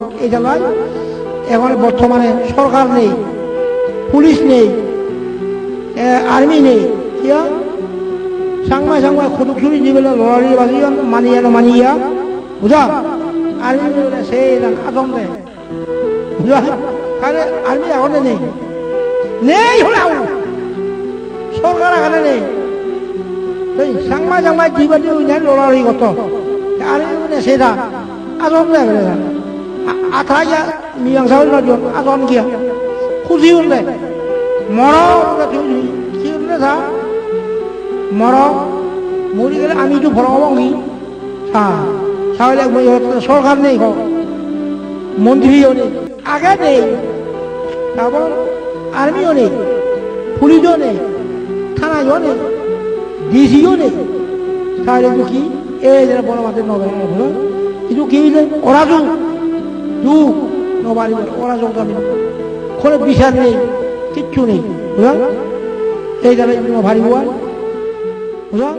এই জেলায় এখন বর্তমানে সরকার নেই, পুলিশ নেই, আর্মি নেই, কিয়া সাংমাই খুদুক চুরি দিবেলে লড়াই বাজিয়া মানিয়া বুঝা আর্মি সেই আদম দেয় বুঝা তাহলে আর্মি এখন নেই হলে সরকার এখানে নেই সাংমাই দিবা দিয়ে লড়াই কত আর্মি সেটা আদম দেয় আথাইয়া মিয়াংসাও নজন আদম গিয়া খুশি হলে মর কি হলে থা মর মরি গেলে আমি তো ভরবঙ্গি তাহলে সরকার নেই হোক মন্ত্রীও নেই আগে নেই তারপর আর্মিও নেই পুলিশও নেই থানায়ও নেই ডিসিও নেই তাহলে তো কি এই যে বড় মাঠের নবেন কিন্তু কি অরাজক যুগ নবাড়ি অরাজক আমি কোনো বিচার নেই কিচ্ছু নেই বুঝা এই জায়গায় ভারী বুঝা